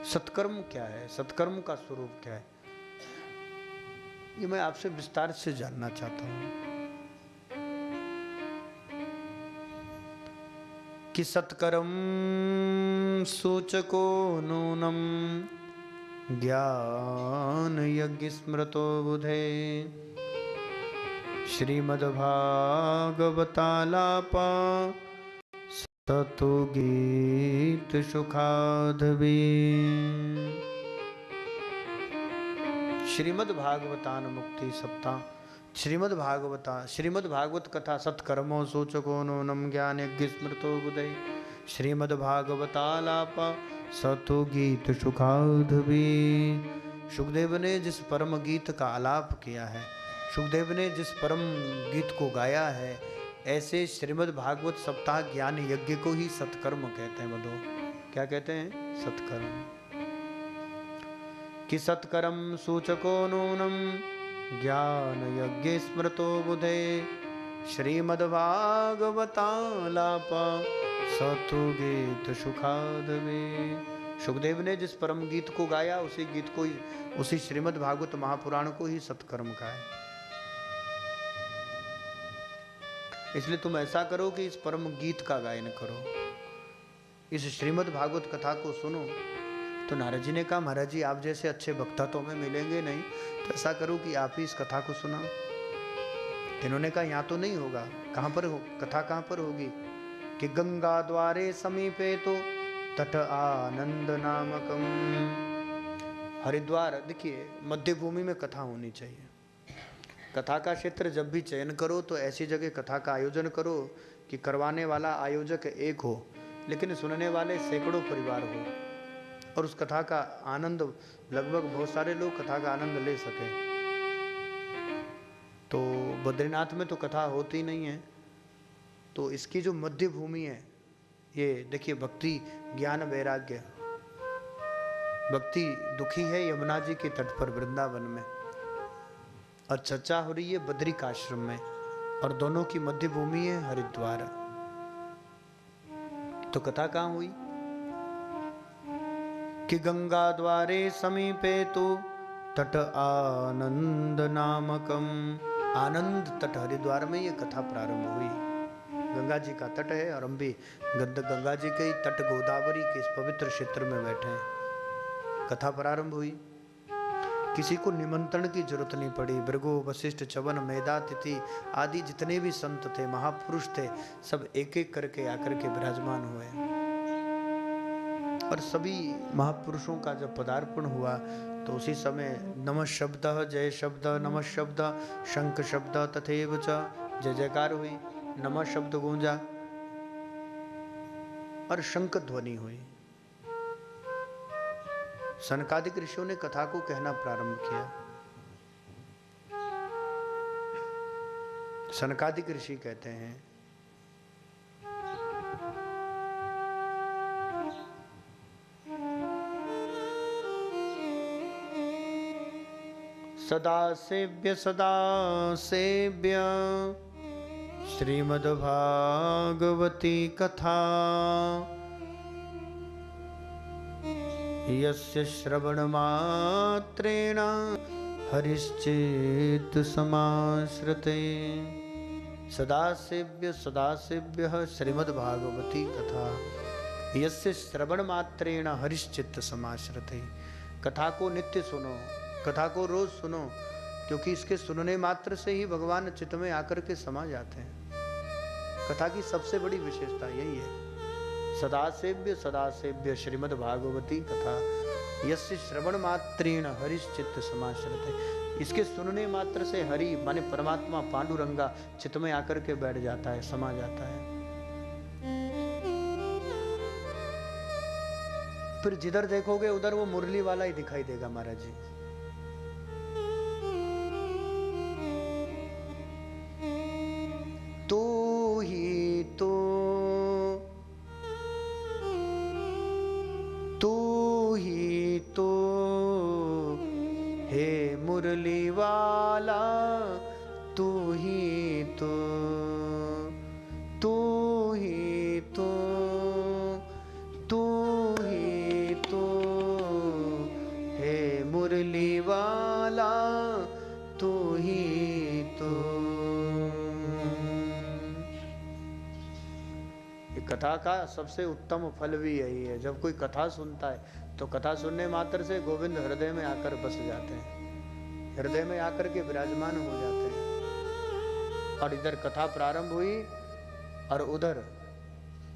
सत्कर्म क्या है, सत्कर्म का स्वरूप क्या है, ये मैं आपसे विस्तार से जानना चाहता हूं कि सत्कर्म सूचको नूनम ज्ञान यज्ञ स्मृतो बुधे श्रीमद्भागवतालापा सतु गीत सुखाधवी। श्रीमद् भागवतान मुक्ति सप्ताह श्रीमद् भागवत कथा सत्कर्मो सूचको नूनम ज्ञान यज्ञ स्मृतो बुधे श्रीमद् भागवतालापा सतु गीत सुखाधवी। सुखदेव ने जिस परम गीत का आलाप किया है, सुखदेव ने जिस परम गीत को गाया है, ऐसे श्रीमद् भागवत सप्ताह ज्ञान यज्ञ को ही सत्कर्म कहते हैं। बंधु, क्या कहते हैं? सत्कर्म। कि सत्कर्म सूचको नूनम ज्ञान यज्ञ स्मृतो बुधे श्रीमद् भागवतालापा सतु गीत सुखाधवे। सुखदेव ने जिस परम गीत को गाया, उसी गीत को ही, उसी श्रीमद् भागवत महापुराण को ही सत्कर्म कहा है। इसलिए तुम ऐसा करो कि इस परम गीत का गायन करो, इस श्रीमद् भागवत कथा को सुनो। तो नारद जी ने कहा, महाराज जी आप जैसे अच्छे वक्ता तो हमें मिलेंगे नहीं, तो ऐसा करो कि आप ही इस कथा को सुनाओ। इन्होंने कहा यहाँ तो नहीं होगा। कहाँ पर हो कथा? कहाँ पर होगी? कि गंगा द्वारे समीपे तो तट आनंद नामकम। हरिद्वार, देखिए मध्य भूमि में कथा होनी चाहिए। कथा का क्षेत्र जब भी चयन करो तो ऐसी जगह कथा का आयोजन करो कि करवाने वाला आयोजक एक हो, लेकिन सुनने वाले सैकड़ों परिवार हो, और उस कथा का आनंद लगभग बहुत सारे लोग कथा का आनंद ले सकें। तो बद्रीनाथ में तो कथा होती नहीं है, तो इसकी जो मध्य भूमि है, ये देखिए भक्ति ज्ञान वैराग्य, भक्ति दुखी है यमुना जी के तट पर वृंदावन में, और चर्चा हो रही है बद्रिकाश्रम में, और दोनों की मध्य भूमि है हरिद्वार। तो कथा कहाँ हुई? कि गंगा द्वारे समीपे तो तट आनंद नामकम। आनंद तट हरिद्वार में ये कथा प्रारंभ हुई। गंगा जी का तट है और हम भी गंगा जी के तट गोदावरी के इस पवित्र क्षेत्र में बैठे हैं। कथा प्रारंभ हुई। किसी को निमंत्रण की जरूरत नहीं पड़ी। भृगु, वशिष्ठ, च्यवन, मेधा, तिथि आदि जितने भी संत थे, महापुरुष थे, सब एक एक करके आकर के विराजमान हुए। और सभी महापुरुषों का जब पदार्पण हुआ तो उसी समय नमः शब्द, जय शब्द, नमः शब्द, शंख शब्द तथैव च, जय जयकार हुई, नमः शब्द गूंजा और शंख ध्वनि हुई। सनकादिक ऋषियों ने कथा को कहना प्रारंभ किया। सनकादिक ऋषि कहते हैं, सदा सेव्य श्रीमद्भागवती कथा यस्य श्रवणमात्रेण हरिश्चेत् समाश्रते। सदा सेव्य श्रीमद्भागवती कथा यस्य श्रवणमात्रेण हरिश्चित्त समाश्रते। कथा को नित्य सुनो, कथा को रोज सुनो, क्योंकि इसके सुनने मात्र से ही भगवान चित्त में आकर के समा जाते हैं। कथा की सबसे बड़ी विशेषता यही है। सदा सेव्य श्रीमद् भागवती कथा यस्य श्रवण मात्रेण हरिश्चित्त समाश्रते। इसके सुनने मात्र से हरि माने परमात्मा पांडुरंगा चित्त में आकर के बैठ जाता है, समा जाता है। फिर जिधर देखोगे उधर वो मुरली वाला ही दिखाई देगा महाराज जी। तू ही तो, तू ही तो हे मुरली वाला, तू ही तो, तू ही तो, तू ही तो दिली वाला तू ही तो। ये कथा का सबसे उत्तम फल भी यही है। जब कोई कथा सुनता है तो कथा सुनने मात्र से गोविंद हृदय में आकर बस जाते हैं, हृदय में आकर के विराजमान हो जाते हैं। और इधर कथा प्रारंभ हुई और उधर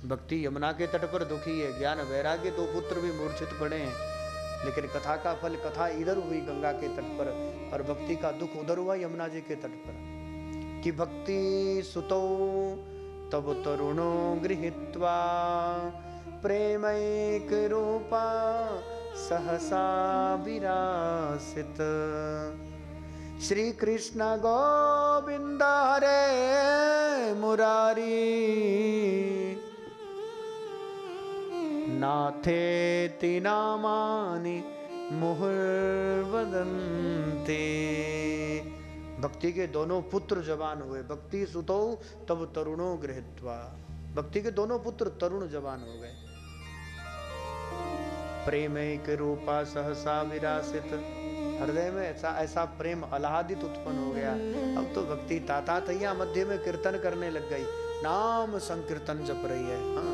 भक्ति यमुना के तट पर दुखी है, ज्ञान वैराग्य दो पुत्र भी मूर्छित पड़े हैं। लेकिन कथा का फल, कथा इधर हुई गंगा के तट पर और भक्ति का दुख उधर हुआ यमुना जी के तट पर। कि भक्ति सुतो तब तरुणो गृहीत्वा प्रेमैक रूपा सहसा विरासित। श्री कृष्ण गोविंद हरे मुरारी नाथेति नामानि मुहुर्वदन्ति। भक्ति के दोनों पुत्र जवान हुए। भक्ति सुतो तब तरुणों गृहीत्वा, भक्ति के दोनों पुत्र तरुण जवान हो गए। प्रेमैक रूपा सहसा विरासित, हृदय में ऐसा प्रेम आह्लादित उत्पन्न हो गया। अब तो भक्ति ताता तैया मध्य में कीर्तन करने लग गई, नाम संकीर्तन जप रही है। हाँ,